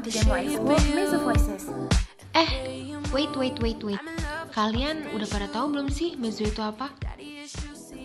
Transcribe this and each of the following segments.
di demo ekskul Mezzo Voices. Wait. Kalian udah pada tahu belum sih Mezzo itu apa?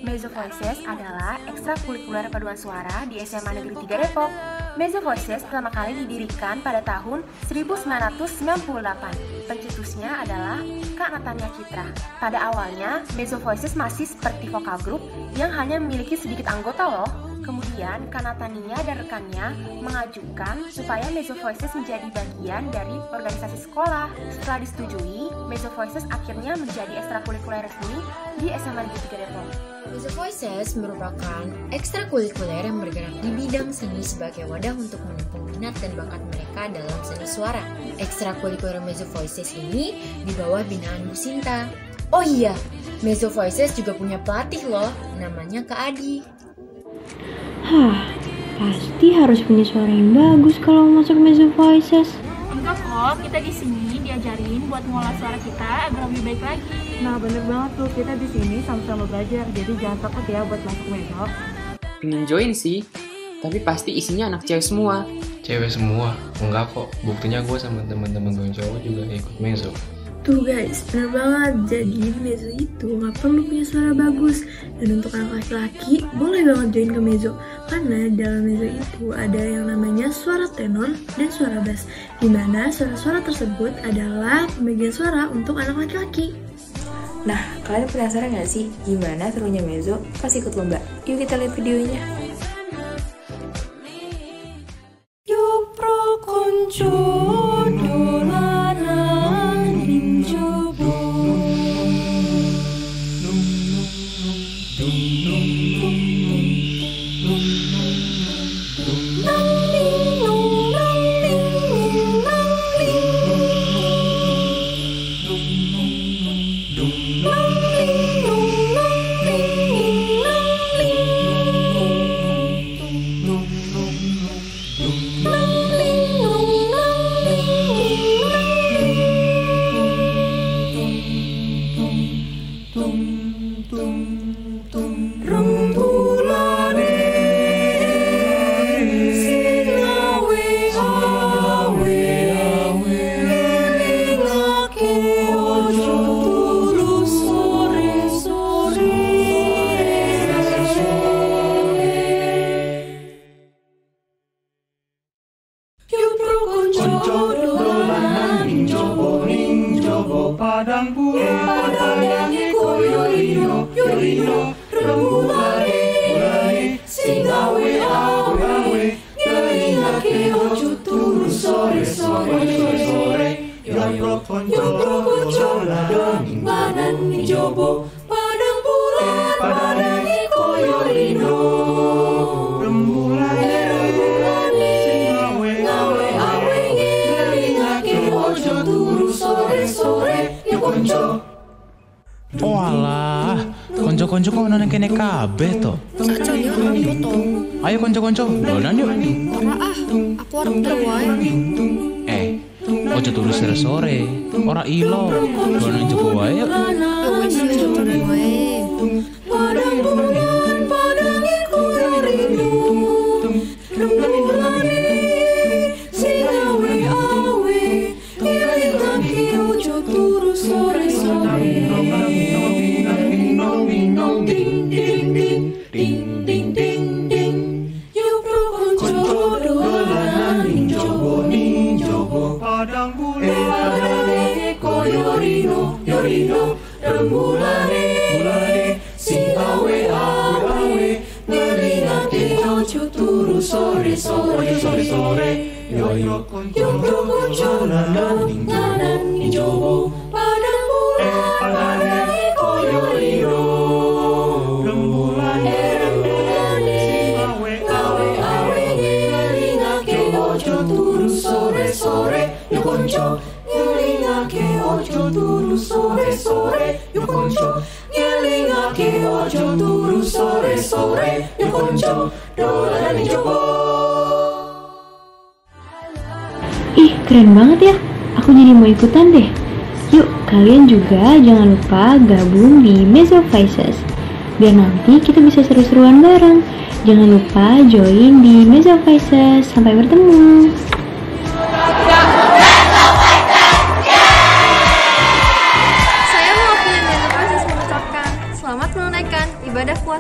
Mezzo Voices adalah ekstrakurikuler paduan suara di SMA Negeri 3 Depok. Mezzo Voices pertama kali didirikan pada tahun 1998. Pencetusnya adalah Kak Natania Citra. Pada awalnya, Mezzo Voices masih seperti vokal grup yang hanya memiliki sedikit anggota loh. Kemudian, Kak Natania dan rekannya mengajukan supaya Mezzo Voices menjadi bagian dari organisasi sekolah. Setelah disetujui, Mezzo Voices akhirnya menjadi ekstrakurikuler resmi di SMA Negeri 3 Depok. Mezzo Voices merupakan ekstrakurikuler yang bergerak di bidang seni sebagai wadah untuk mendukung minat dan bakat mereka dalam seni suara. Ekstrakurikuler Mezzo Voices ini di bawah binaan Bu Sinta. Oh iya, Mezzo Voices juga punya pelatih loh, namanya Kak Adi. Pasti harus punya suara yang bagus kalau mau masuk Mezzo Voices. Enggak kok, kita di sini diajarin buat ngolah suara kita agar lebih baik lagi. Nah bener banget tuh, kita di sini sama-sama belajar, jadi jangan takut ya buat masuk Mezzo. Pengen join sih, tapi pasti isinya anak cewek semua. Cewek semua? Enggak kok, buktinya gue sama teman-teman gue cowok juga ikut Mezzo. Tuh guys, bener banget. Jadi Mezzo itu nggak perlu punya suara bagus. Dan untuk anak laki-laki, boleh banget join ke Mezzo. Karena dalam Mezzo itu ada yang namanya suara tenor dan suara bass, dimana suara-suara tersebut adalah pembagian suara untuk anak laki-laki. Nah, kalian penasaran gak sih gimana serunya Mezzo pas ikut lomba? Yuk kita lihat videonya. Yuk pro konco dolanan injobo. Padang pura, padang koyo rino, yorino, remulane, singawe awe, ngeringake ojo turu sore, yo konco ladang badan jobo, padang pura, padang koyo rino, remulane, singawe awe, ngeringake ojo turu sore. Oh alah, konco-konco kok nonton kene kabeh to. Sajane orang foto. Ayo konco-konco, dolan yuk. Ora aku orang terwae. Ojo turu sore-sore, ora ilo. Dolan njupuk wae yuk. Wis njupuk wae. Padang bulan, padang koyo rindu. Remulane, singawe awe, ngeringake ojo turu sore. Padang bulan, koyo rino, remulane, singawe awe, ngeringake ojo turu sore, yo konco lanan jowo, padang bulan, koyo rino, remulane, singawe awe, ngeringake ojo turu sore, yo konco, ngelingake ojo turu sore, yo konco, ngelingake ojo turu sore, yo konco, dolanan jowo. Ih, keren banget ya. Aku jadi mau ikutan deh. Yuk, kalian juga jangan lupa gabung di Mezzo Voices. Biar nanti kita bisa seru-seruan bareng. Jangan lupa join di Mezzo Voices. Sampai bertemu.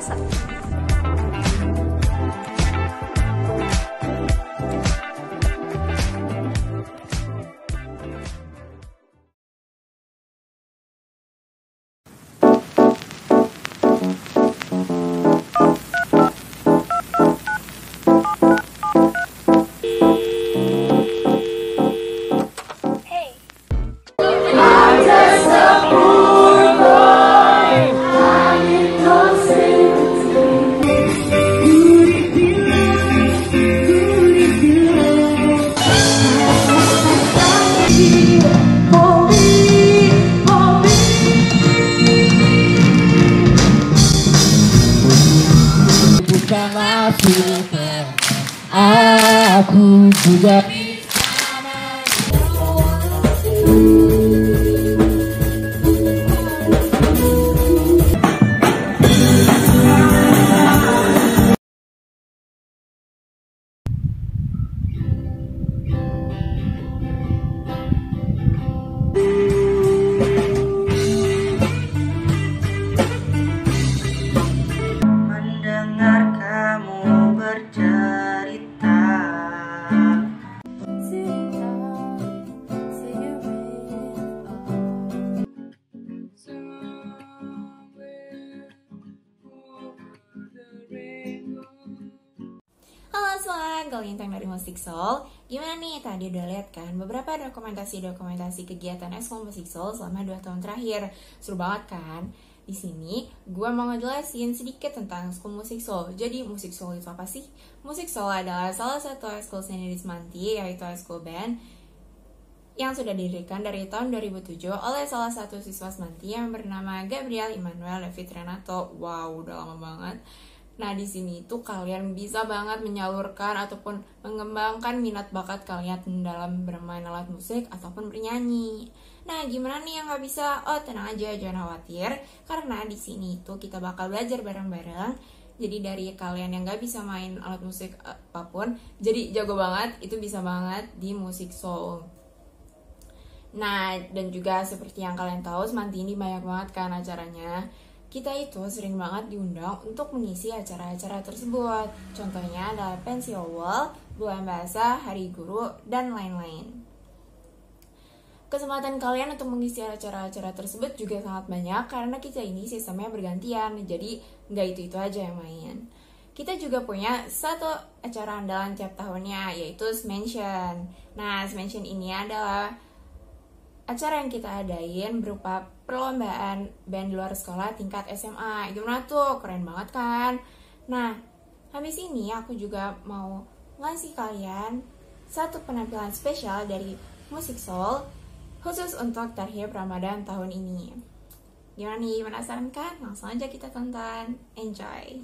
Selasa. Bukanlah super, aku juga mendengar kamu bercerita. Halo semua, Galintang dari Musik Soul. Gimana nih, tadi udah lihat kan beberapa dokumentasi kegiatan Ekskul Musik Soul selama 2 tahun terakhir. Seru banget kan? Di sini gue mau ngejelasin sedikit tentang Ekskul Musik Soul. Jadi Musik Soul itu apa sih? Musik Soul adalah salah satu ekskul seni di Semanti, yaitu ekskul band yang sudah didirikan dari tahun 2007 oleh salah satu siswa Semanti yang bernama Gabriel Immanuel David Renato. Wow, udah lama banget. Nah, di sini tuh kalian bisa banget menyalurkan ataupun mengembangkan minat bakat kalian dalam bermain alat musik ataupun bernyanyi. Nah, gimana nih yang nggak bisa? Oh, tenang aja, jangan khawatir, karena di sini tuh kita bakal belajar bareng-bareng. Jadi dari kalian yang nggak bisa main alat musik apapun, jadi jago banget, itu bisa banget di Musik Soul. Nah, dan juga seperti yang kalian tahu, Semanti ini banyak banget kan acaranya. Kita itu sering banget diundang untuk mengisi acara-acara tersebut. Contohnya adalah pensi awal, bulan bahasa, hari guru, dan lain-lain. Kesempatan kalian untuk mengisi acara-acara tersebut juga sangat banyak karena kita ini sistemnya bergantian, jadi nggak itu-itu aja yang main. Kita juga punya satu acara andalan tiap tahunnya, yaitu Smention. Nah, Smention ini adalah acara yang kita adain berupa perlombaan band luar sekolah tingkat SMA. Gimana tuh? Keren banget kan? Nah, habis ini aku juga mau ngasih kalian satu penampilan spesial dari Musik Soul khusus untuk Tarhib Ramadan tahun ini. Gimana nih? Penasaran kan? Langsung aja kita tonton. Enjoy!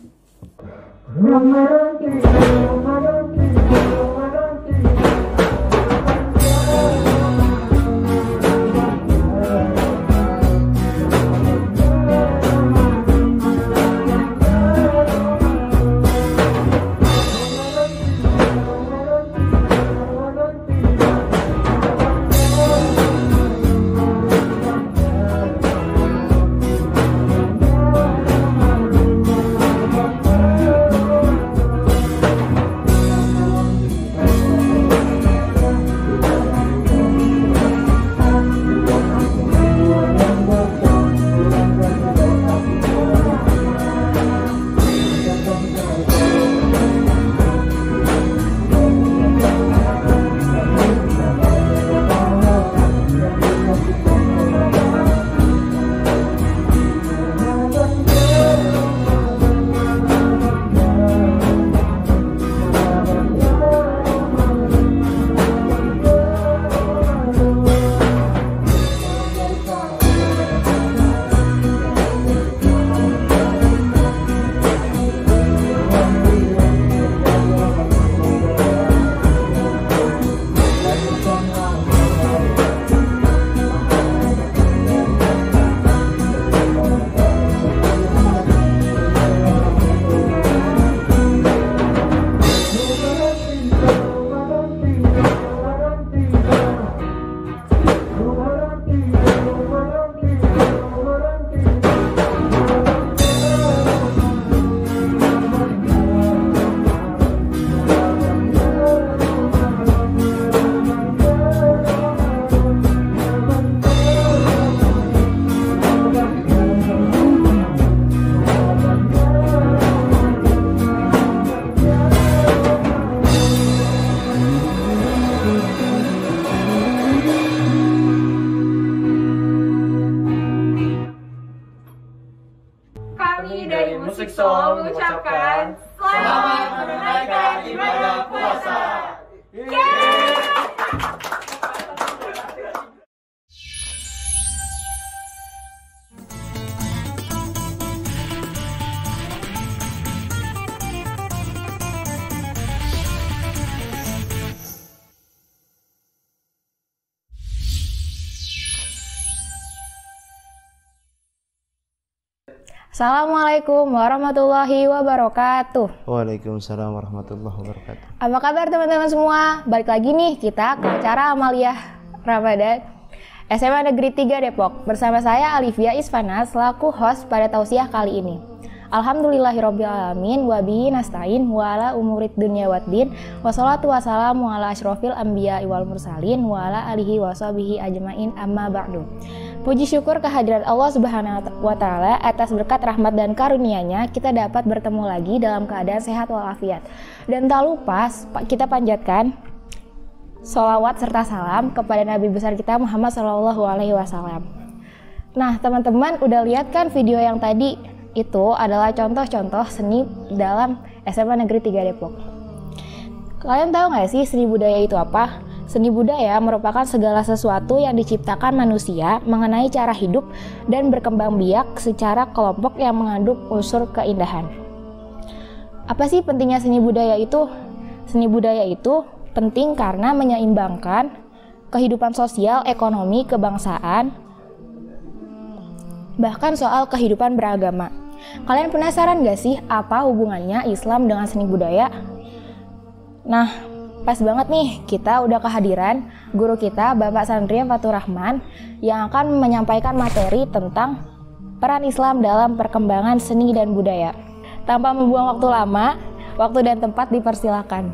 Musik Soul mengucapkan selamat menunaikan ibadah puasa. Assalamualaikum warahmatullahi wabarakatuh. Waalaikumsalam warahmatullahi wabarakatuh. Apa kabar teman-teman semua? Balik lagi nih kita ke acara Amaliyah Ramadan SMA Negeri 3 Depok. Bersama saya Alivia Isfana selaku host pada tausiah kali ini. Alhamdulillahirrabbilalamin wabihi nasta'in wa ala umurid dunya waddin wassalatu wassalamu ala asyrofil anbiya wal mursalin wa ala alihi wa sahbihi ajmain amma ba'du. Puji syukur kehadirat Allah Subhanahu wa Ta'ala atas berkat rahmat dan karunia-Nya kita dapat bertemu lagi dalam keadaan sehat walafiat. Dan tak lupa kita panjatkan sholawat serta salam kepada Nabi besar kita Muhammad SAW. Nah teman-teman udah lihat kan video yang tadi? Itu adalah contoh-contoh seni dalam SMA Negeri 3 Depok. Kalian tahu nggak sih seni budaya itu apa? Seni budaya merupakan segala sesuatu yang diciptakan manusia mengenai cara hidup dan berkembang biak secara kelompok yang mengandung unsur keindahan. Apa sih pentingnya seni budaya itu? Seni budaya itu penting karena menyeimbangkan kehidupan sosial, ekonomi, kebangsaan, bahkan soal kehidupan beragama. Kalian penasaran gak sih apa hubungannya Islam dengan seni budaya? Nah, pas banget nih kita udah kehadiran guru kita Bapak Sandria Fatur Rahman yang akan menyampaikan materi tentang peran Islam dalam perkembangan seni dan budaya. Tanpa membuang waktu lama, waktu dan tempat dipersilakan.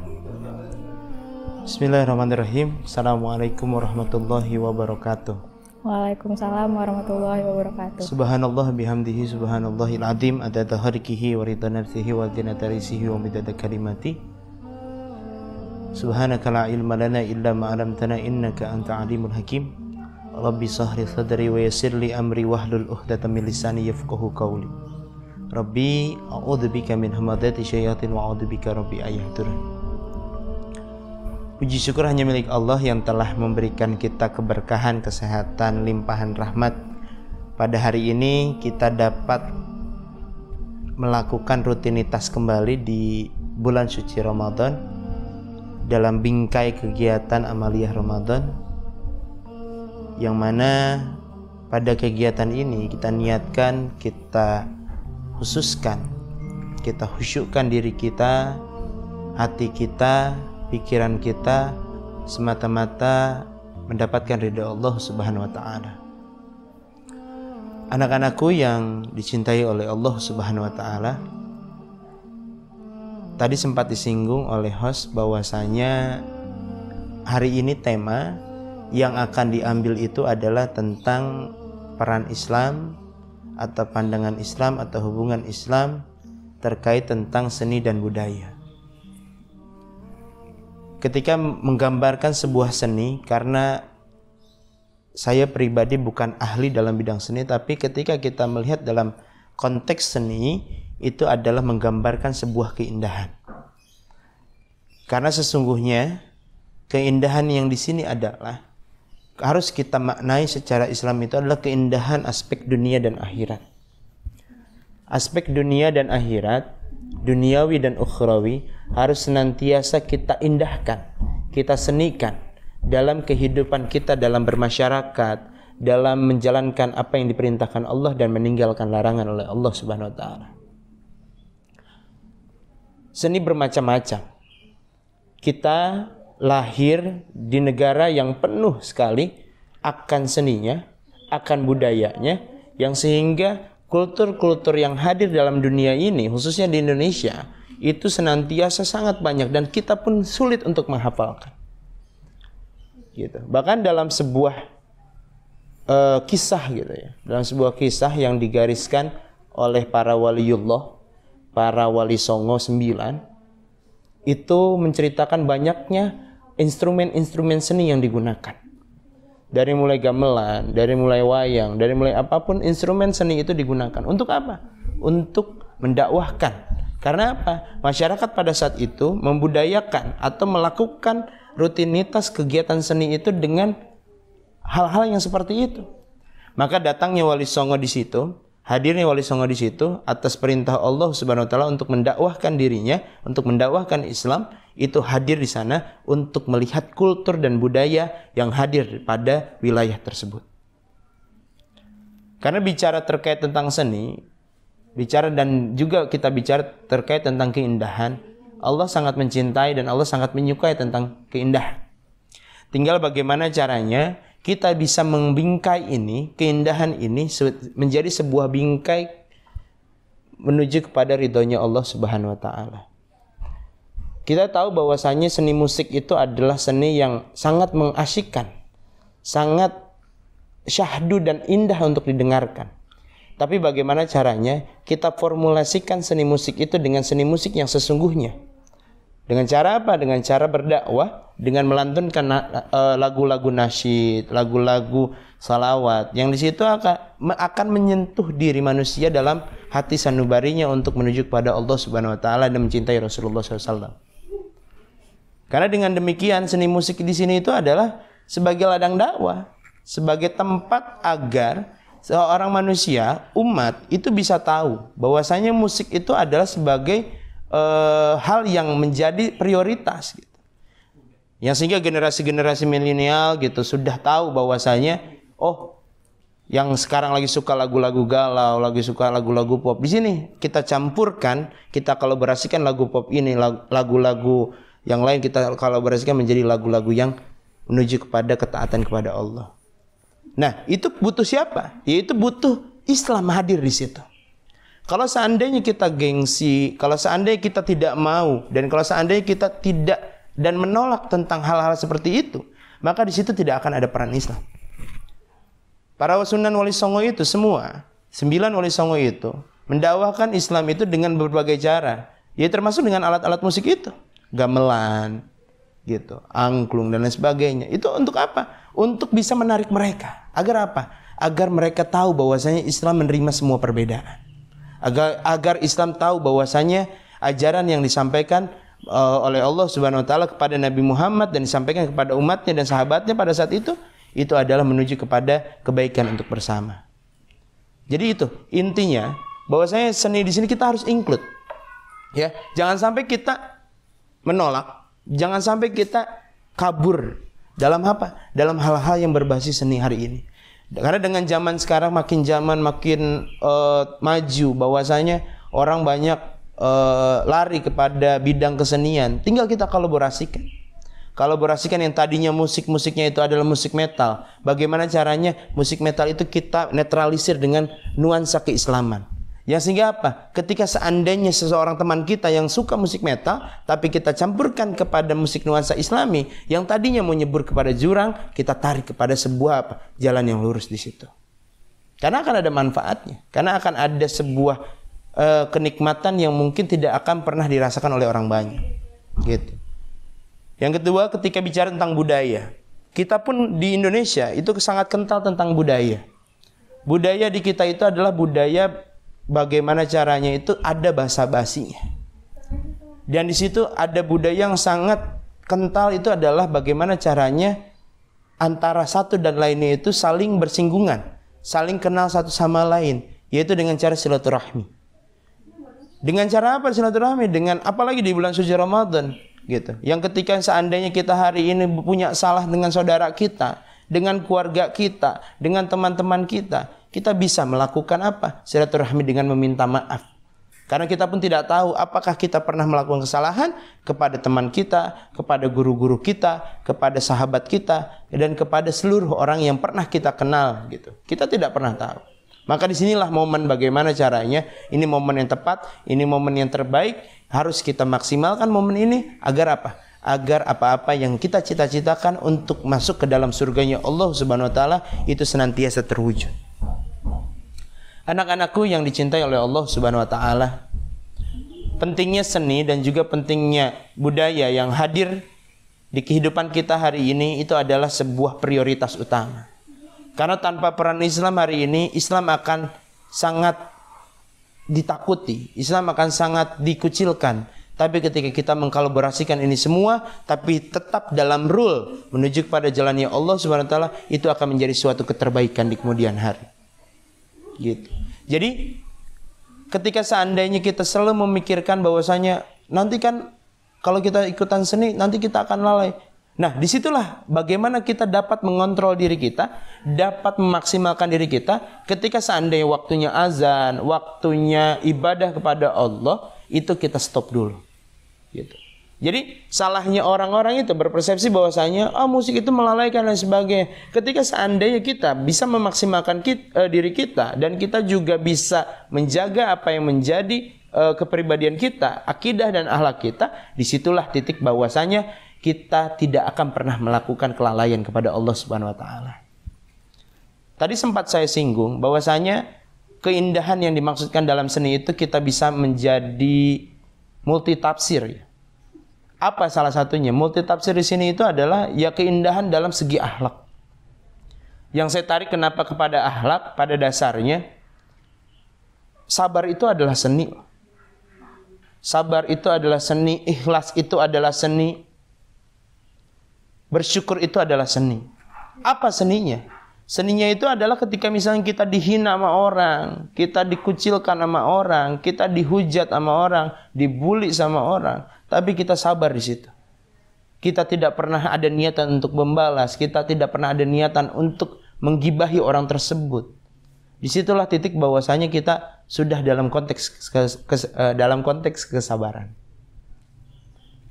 Bismillahirrahmanirrahim. Assalamualaikum warahmatullahi wabarakatuh. Waalaikumsalam warahmatullahi wabarakatuh. Subhanallah bihamdihi subhanallahil azim adada khalqihi wa ridha nafsihi wa zinata risihi wa midada kalimati. Subhanaka la ilma lana illa ma 'allamtana innaka anta alimul hakim. Rabbi sahri sadri wa yassir li amri wahlul 'uqdatam min lisani yafqahu qawli. Rabbi a'udzubika min hamadati syayatin wa a'udzubika rabbi ayahdurun. Puji syukur hanya milik Allah yang telah memberikan kita keberkahan, kesehatan, limpahan rahmat. Pada hari ini kita dapat melakukan rutinitas kembali di bulan suci Ramadan dalam bingkai kegiatan Amaliyah Ramadan, yang mana pada kegiatan ini kita niatkan, kita khususkan, kita khusyukkan diri kita, hati kita, pikiran kita semata-mata mendapatkan ridha Allah Subhanahu wa Ta'ala. Anak-anakku yang dicintai oleh Allah Subhanahu wa Ta'ala, tadi sempat disinggung oleh host bahwasanya hari ini tema yang akan diambil itu adalah tentang peran Islam atau pandangan Islam atau hubungan Islam terkait tentang seni dan budaya. Ketika menggambarkan sebuah seni, karena saya pribadi bukan ahli dalam bidang seni, tapi ketika kita melihat dalam konteks seni, itu adalah menggambarkan sebuah keindahan. Karena sesungguhnya keindahan yang di sini adalah harus kita maknai secara Islam itu adalah keindahan aspek dunia dan akhirat. Aspek dunia dan akhirat, duniawi dan ukhrawi, harus senantiasa kita indahkan, kita senikan dalam kehidupan kita, dalam bermasyarakat, dalam menjalankan apa yang diperintahkan Allah dan meninggalkan larangan oleh Allah Subhanahu wa Ta'ala. Seni bermacam-macam. Kita lahir di negara yang penuh sekali akan seninya, akan budayanya, yang sehingga kultur-kultur yang hadir dalam dunia ini, khususnya di Indonesia, itu senantiasa sangat banyak dan kita pun sulit untuk menghafalkan. Gitu. Bahkan dalam sebuah kisah gitu ya, dalam sebuah kisah yang digariskan oleh para waliullah, para wali songo 9, itu menceritakan banyaknya instrumen-instrumen seni yang digunakan. Dari mulai gamelan, dari mulai wayang, dari mulai apapun instrumen seni itu digunakan. Untuk apa? Untuk mendakwahkan. Karena apa? Masyarakat pada saat itu membudayakan atau melakukan rutinitas kegiatan seni itu dengan hal-hal yang seperti itu. Maka datangnya Wali Songo di situ, hadirnya Wali Songo di situ atas perintah Allah Subhanahu wa taala untuk mendakwahkan dirinya, untuk mendakwahkan Islam, itu hadir di sana untuk melihat kultur dan budaya yang hadir pada wilayah tersebut. Karena bicara terkait tentang seni, bicara dan juga kita bicara terkait tentang keindahan, Allah sangat mencintai dan Allah sangat menyukai tentang keindahan. Tinggal bagaimana caranya kita bisa membingkai ini, keindahan ini menjadi sebuah bingkai menuju kepada ridhonya Allah Subhanahu wa taala. Kita tahu bahwasanya seni musik itu adalah seni yang sangat mengasyikkan, sangat syahdu dan indah untuk didengarkan. Tapi bagaimana caranya kita formulasikan seni musik itu dengan seni musik yang sesungguhnya? Dengan cara apa? Dengan cara berdakwah, dengan melantunkan lagu-lagu nasyid, lagu-lagu salawat yang di situ akan menyentuh diri manusia dalam hati sanubarinya untuk menuju kepada Allah Subhanahu wa taala dan mencintai Rasulullah SAW. Karena dengan demikian seni musik di sini itu adalah sebagai ladang dakwah, sebagai tempat agar seorang manusia, umat itu bisa tahu bahwasanya musik itu adalah sebagai hal yang menjadi prioritas gitu. Yang sehingga generasi-generasi milenial gitu sudah tahu bahwasanya yang sekarang lagi suka lagu-lagu galau, lagi suka lagu-lagu pop. Di sini kita campurkan, kita kolaborasikan lagu pop ini, lagu-lagu yang lain kita kolaborasikan menjadi lagu-lagu yang menuju kepada ketaatan kepada Allah. Nah, itu butuh siapa? Yaitu butuh Islam hadir di situ. Kalau seandainya kita gengsi, kalau seandainya kita tidak mau, dan kalau seandainya kita tidak dan menolak tentang hal-hal seperti itu, maka di situ tidak akan ada peran Islam. Para Sunan Wali Songo itu semua, 9 Wali Songo itu mendakwahkan Islam itu dengan berbagai cara, ya termasuk dengan alat-alat musik itu, gamelan, gitu, angklung dan lain sebagainya. Itu untuk apa? Untuk bisa menarik mereka. Agar apa? Agar mereka tahu bahwasanya Islam menerima semua perbedaan. Agar Islam tahu bahwasanya ajaran yang disampaikan oleh Allah Subhanahu wa taala kepada Nabi Muhammad dan disampaikan kepada umatnya dan sahabatnya pada saat itu adalah menuju kepada kebaikan untuk bersama. Jadi itu intinya, bahwasanya seni di sini kita harus include. Ya, jangan sampai kita menolak, jangan sampai kita kabur dalam apa? Dalam hal-hal yang berbasis seni hari ini. Karena dengan zaman sekarang makin maju, bahwasanya orang banyak lari kepada bidang kesenian. Tinggal kita kolaborasikan yang tadinya musiknya itu adalah musik metal. Bagaimana caranya musik metal itu kita netralisir dengan nuansa keislaman. Yang sehingga apa? Ketika seandainya seseorang teman kita yang suka musik metal, tapi kita campurkan kepada musik nuansa Islami, yang tadinya mau nyebur kepada jurang, kita tarik kepada sebuah jalan yang lurus di situ. Karena akan ada manfaatnya. Karena akan ada sebuah kenikmatan yang mungkin tidak akan pernah dirasakan oleh orang banyak. Gitu. Yang kedua, ketika bicara tentang budaya, kita pun di Indonesia itu sangat kental tentang budaya. Budaya di kita itu adalah budaya bagaimana caranya itu ada basa-basinya. Dan di situ ada budaya yang sangat kental itu adalah bagaimana caranya antara satu dan lainnya itu saling bersinggungan, saling kenal satu sama lain, yaitu dengan cara silaturahmi. Dengan cara apa silaturahmi? Dengan apalagi di bulan suci Ramadan gitu. Yang ketika seandainya kita hari ini punya salah dengan saudara kita, dengan keluarga kita, dengan teman-teman kita bisa melakukan apa? Silaturahmi dengan meminta maaf. Karena kita pun tidak tahu apakah kita pernah melakukan kesalahan kepada teman kita, kepada guru-guru kita, kepada sahabat kita, dan kepada seluruh orang yang pernah kita kenal gitu. Kita tidak pernah tahu. Maka disinilah momen bagaimana caranya. Ini momen yang tepat, ini momen yang terbaik. Harus kita maksimalkan momen ini agar apa? Agar apa-apa yang kita cita-citakan untuk masuk ke dalam surganya Allah Subhanahu wa taala itu senantiasa terwujud. Anak-anakku yang dicintai oleh Allah Subhanahu wa taala, pentingnya seni dan juga pentingnya budaya yang hadir di kehidupan kita hari ini itu adalah sebuah prioritas utama. Karena tanpa peran Islam hari ini, Islam akan sangat ditakuti, Islam akan sangat dikucilkan. Tapi ketika kita mengkolaborasikan ini semua, tapi tetap dalam rule menuju kepada jalannya Allah Subhanahu wa taala, itu akan menjadi suatu keterbaikan di kemudian hari. Gitu. Jadi ketika seandainya kita selalu memikirkan bahwasanya nanti kan kalau kita ikutan seni nanti kita akan lalai. Nah, disitulah bagaimana kita dapat mengontrol diri kita, dapat memaksimalkan diri kita ketika seandainya waktunya azan, waktunya ibadah kepada Allah, itu kita stop dulu. Gitu. Jadi salahnya orang-orang itu berpersepsi bahwasanya musik itu melalaikan dan sebagainya. Ketika seandainya kita bisa memaksimalkan diri kita dan kita juga bisa menjaga apa yang menjadi kepribadian kita, akidah dan akhlak kita, disitulah titik bahwasanya kita tidak akan pernah melakukan kelalaian kepada Allah Subhanahu wa taala. Tadi sempat saya singgung bahwasanya keindahan yang dimaksudkan dalam seni itu kita bisa menjadi multi tafsir. Apa salah satunya? Multi tafsir di sini itu adalah ya keindahan dalam segi akhlak. Yang saya tarik kenapa kepada akhlak, pada dasarnya sabar itu adalah seni. Sabar itu adalah seni, ikhlas itu adalah seni. Bersyukur itu adalah seni. Apa seninya? Seninya itu adalah ketika misalnya kita dihina sama orang, kita dikucilkan sama orang, kita dihujat sama orang, dibully sama orang, tapi kita sabar di situ. Kita tidak pernah ada niatan untuk membalas, kita tidak pernah ada niatan untuk menggibahi orang tersebut. Disitulah titik bahwasanya kita sudah dalam konteks kesabaran.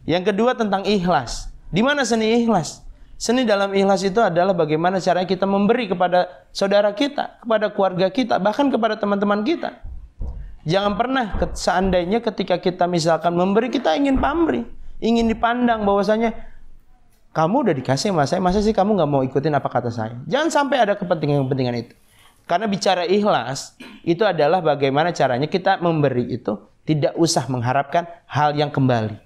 Yang kedua tentang ikhlas. Di mana seni ikhlas? Seni dalam ikhlas itu adalah bagaimana caranya kita memberi kepada saudara kita, kepada keluarga kita, bahkan kepada teman-teman kita. Jangan pernah seandainya ketika kita misalkan memberi, kita ingin pamrih, ingin dipandang bahwasanya kamu udah dikasih sama saya, masa sih kamu nggak mau ikutin apa kata saya? Jangan sampai ada kepentingan itu. Karena bicara ikhlas itu adalah bagaimana caranya kita memberi itu tidak usah mengharapkan hal yang kembali.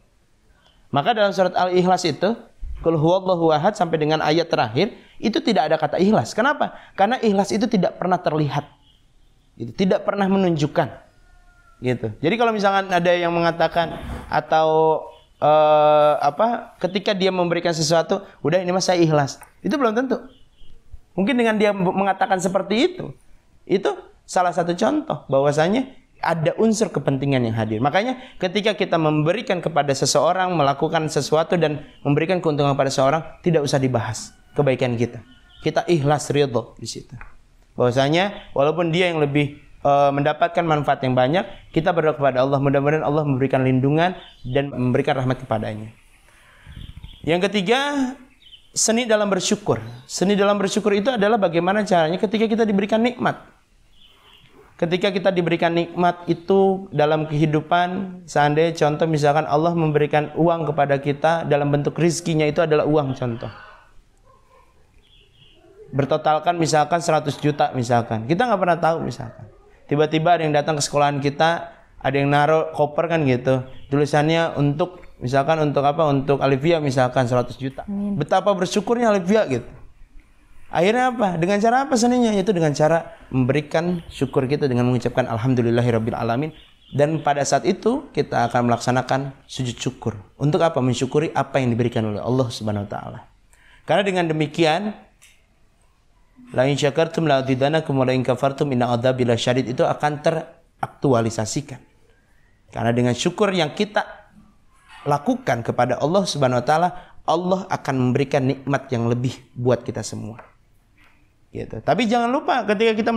Maka dalam surat Al-Ikhlas itu Qul huwallahu ahad sampai dengan ayat terakhir itu tidak ada kata ikhlas. Kenapa? Karena ikhlas itu tidak pernah terlihat. Gitu. Tidak pernah menunjukkan. Gitu. Jadi kalau misalkan ada yang mengatakan atau ketika dia memberikan sesuatu, udah ini mas saya ikhlas. Itu belum tentu. Mungkin dengan dia mengatakan seperti itu salah satu contoh bahwasanya ada unsur kepentingan yang hadir. Makanya ketika kita memberikan kepada seseorang, melakukan sesuatu dan memberikan keuntungan kepada seseorang, tidak usah dibahas kebaikan kita. Kita ikhlas ridho di situ. Bahwasanya walaupun dia yang lebih mendapatkan manfaat yang banyak, kita berdoa kepada Allah, mudah-mudahan Allah memberikan lindungan dan memberikan rahmat kepadanya. Yang ketiga, seni dalam bersyukur. Seni dalam bersyukur itu adalah bagaimana caranya ketika kita diberikan nikmat. Ketika kita diberikan nikmat itu dalam kehidupan, seandainya contoh misalkan Allah memberikan uang kepada kita dalam bentuk rizkinya itu adalah uang contoh. Bertotalkan misalkan 100 juta misalkan. Kita nggak pernah tahu misalkan. Tiba-tiba ada yang datang ke sekolahan kita, ada yang naruh koper kan gitu. Tulisannya untuk misalkan untuk apa? Untuk Alivia misalkan 100 juta. Betapa bersyukurnya Alivia gitu. Akhirnya apa? Dengan cara apa seninya? Yaitu dengan cara memberikan syukur kita dengan mengucapkan alhamdulillahirabbil alamin, dan pada saat itu kita akan melaksanakan sujud syukur. Untuk apa? Mensyukuri apa yang diberikan oleh Allah Subhanahu wa taala. Karena dengan demikian la in syakartum la azidannakum wa la in kafartum inna adzabi lasyadid itu akan teraktualisasikan. Karena dengan syukur yang kita lakukan kepada Allah Subhanahu wa taala, Allah akan memberikan nikmat yang lebih buat kita semua. Gitu. Tapi jangan lupa ketika kita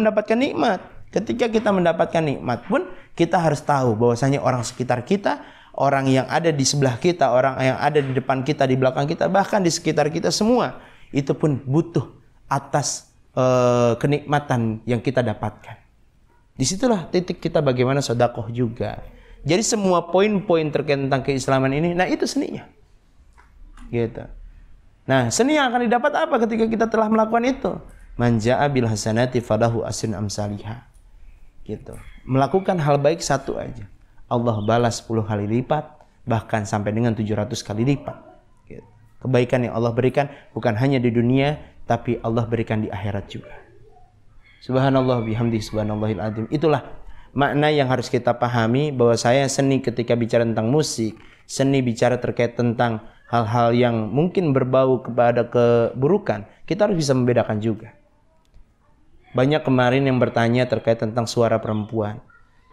mendapatkan nikmat pun kita harus tahu bahwasanya orang sekitar kita, orang yang ada di sebelah kita, orang yang ada di depan kita, di belakang kita, bahkan di sekitar kita semua itu pun butuh atas kenikmatan yang kita dapatkan. Disitulah titik kita bagaimana sedekah juga. Jadi semua poin-poin terkait tentang keislaman ini, nah itu seninya. Gitu. Nah, seni yang akan didapat apa ketika kita telah melakukan itu? Man jaa bil hasanati falahu asrun amsalihha. Gitu. Melakukan hal baik satu aja, Allah balas 10 kali lipat, bahkan sampai dengan 700 kali lipat. Gitu. Kebaikan yang Allah berikan bukan hanya di dunia, tapi Allah berikan di akhirat juga. Subhanallah bihamdi subhanallahil azim. Itulah makna yang harus kita pahami bahwa seni ketika bicara tentang musik, seni bicara terkait tentang hal-hal yang mungkin berbau kepada keburukan, kita harus bisa membedakan juga. Banyak kemarin yang bertanya terkait tentang suara perempuan.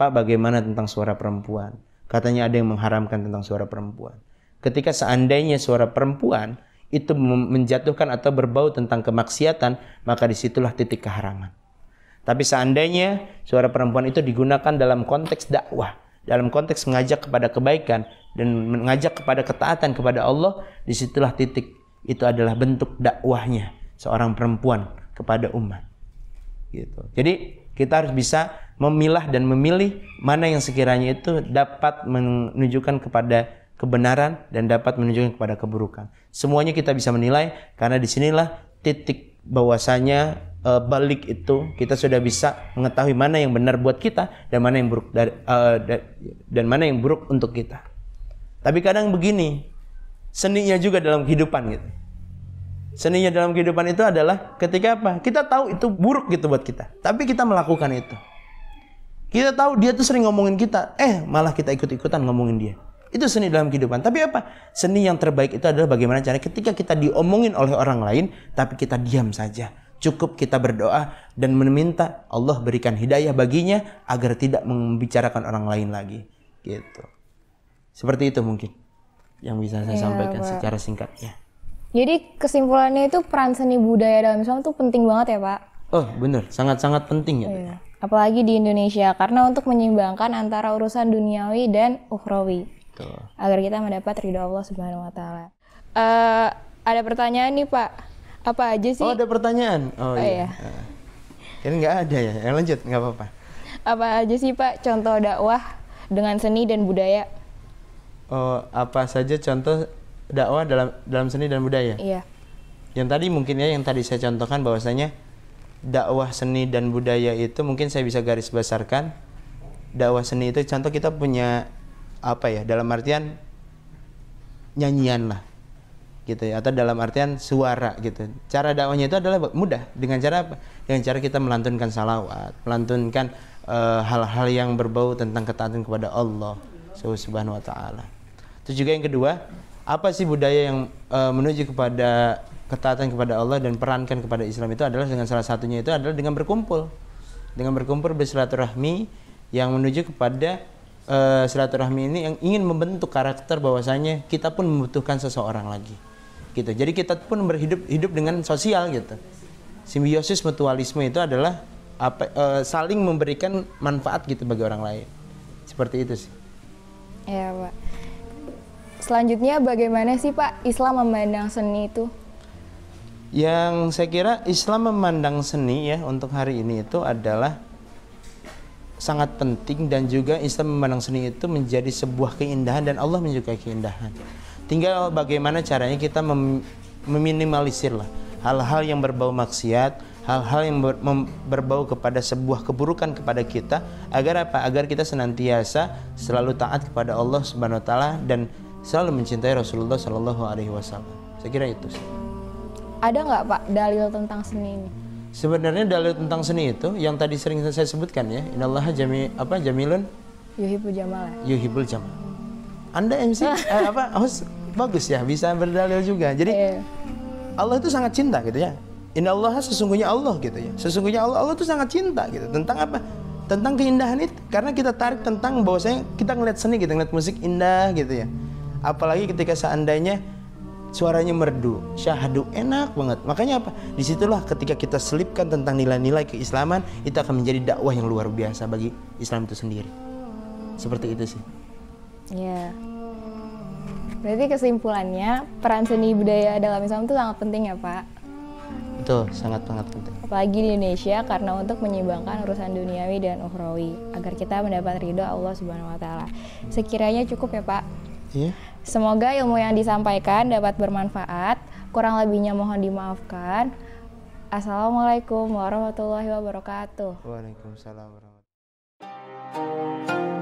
Pak, bagaimana tentang suara perempuan? Katanya ada yang mengharamkan tentang suara perempuan. Ketika seandainya suara perempuan itu menjatuhkan atau berbau tentang kemaksiatan, maka disitulah titik keharaman. Tapi seandainya suara perempuan itu digunakan dalam konteks dakwah, dalam konteks mengajak kepada kebaikan dan mengajak kepada ketaatan kepada Allah, disitulah titik itu adalah bentuk dakwahnya seorang perempuan kepada umat. Gitu. Jadi kita harus bisa memilah dan memilih mana yang sekiranya itu dapat menunjukkan kepada kebenaran dan dapat menunjukkan kepada keburukan. Semuanya kita bisa menilai karena disinilah titik bahwasanya balik itu kita sudah bisa mengetahui mana yang benar buat kita dan mana yang buruk dan mana yang buruk untuk kita. Tapi kadang begini, seninya juga dalam kehidupan gitu. Seninya dalam kehidupan itu adalah ketika apa? Kita tahu itu buruk gitu buat kita, tapi kita melakukan itu. Kita tahu dia tuh sering ngomongin kita, malah kita ikut-ikutan ngomongin dia. Itu seni dalam kehidupan. Tapi apa? Seni yang terbaik itu adalah bagaimana caranya ketika kita diomongin oleh orang lain, tapi kita diam saja. Cukup kita berdoa dan meminta Allah berikan hidayah baginya agar tidak membicarakan orang lain lagi. Gitu. Seperti itu mungkin yang bisa saya sampaikan secara singkatnya. Jadi kesimpulannya itu peran seni budaya dalam Islam itu penting banget ya Pak? Oh benar, sangat-sangat penting ya. Iya. Apalagi di Indonesia, karena untuk menyeimbangkan antara urusan duniawi dan ukhrawi. Betul. Agar kita mendapat ridho Allah Subhanahu Wa Taala. Ada pertanyaan nih Pak, apa aja sih? Oh ada pertanyaan? Oh iya. Kira nggak ada ya, lanjut nggak apa-apa. Apa aja sih Pak contoh dakwah dengan seni dan budaya? Oh apa saja contoh dakwah dalam seni dan budaya? Iya. Yang tadi mungkin ya, yang tadi saya contohkan bahwasanya dakwah seni dan budaya itu mungkin saya bisa garis besarkan. Dakwah seni itu contoh kita punya apa ya, dalam artian nyanyian lah gitu ya, atau dalam artian suara gitu. Cara dakwahnya itu adalah mudah, dengan cara apa? Dengan cara kita melantunkan salawat, melantunkan hal-hal yang berbau tentang ketaatan kepada Allah Subhanahu wa taala. Terus juga yang kedua, apa sih budaya yang menuju kepada ketaatan kepada Allah dan perankan kepada Islam itu adalah dengan salah satunya itu adalah dengan berkumpul bersilaturahmi yang menuju kepada silaturahmi ini yang ingin membentuk karakter bahwasanya kita pun membutuhkan seseorang lagi gitu. Jadi kita pun hidup dengan sosial gitu. Simbiosis mutualisme itu adalah saling memberikan manfaat gitu bagi orang lain. Seperti itu sih. Ya Pak. Selanjutnya bagaimana sih Pak Islam memandang seni itu? Yang saya kira Islam memandang seni ya untuk hari ini itu adalah sangat penting, dan juga Islam memandang seni itu menjadi sebuah keindahan dan Allah menyukai keindahan. Tinggal bagaimana caranya kita meminimalisir lah hal-hal yang berbau maksiat, hal-hal yang berbau kepada sebuah keburukan kepada kita, agar apa? Agar kita senantiasa selalu taat kepada Allah Subhanahu wa taala dan selalu mencintai Rasulullah Shallallahu Alaihi Wasallam. Saya kira itu sih. Ada nggak Pak dalil tentang seni ini? Sebenarnya dalil tentang seni itu yang tadi sering saya sebutkan ya. Innallaha jamilun yuhibbul jamal. Yuhibbul jamal. Anda MC host bagus ya, bisa berdalil juga. Jadi Allah itu sangat cinta gitu ya. Innallaha sesungguhnya Allah gitu ya. Sesungguhnya Allah itu sangat cinta gitu. Tentang apa? Tentang keindahan itu. Karena kita tarik tentang bahwasanya kita ngeliat seni, kita ngeliat musik indah gitu ya. Apalagi ketika seandainya suaranya merdu, syahdu, enak banget. Makanya apa? Disitulah ketika kita selipkan tentang nilai-nilai keislaman, itu akan menjadi dakwah yang luar biasa bagi Islam itu sendiri. Seperti itu sih. Ya. Berarti kesimpulannya peran seni budaya dalam Islam itu sangat penting ya Pak? Betul, sangat-sangat penting. Apalagi di Indonesia karena untuk menyeimbangkan urusan duniawi dan ukhrawi agar kita mendapat ridho Allah Subhanahu wa taala. Sekiranya cukup ya Pak. Iya. Semoga ilmu yang disampaikan dapat bermanfaat. Kurang lebihnya mohon dimaafkan. Assalamualaikum warahmatullahi wabarakatuh. Waalaikumsalam warahmatullahi wabarakatuh.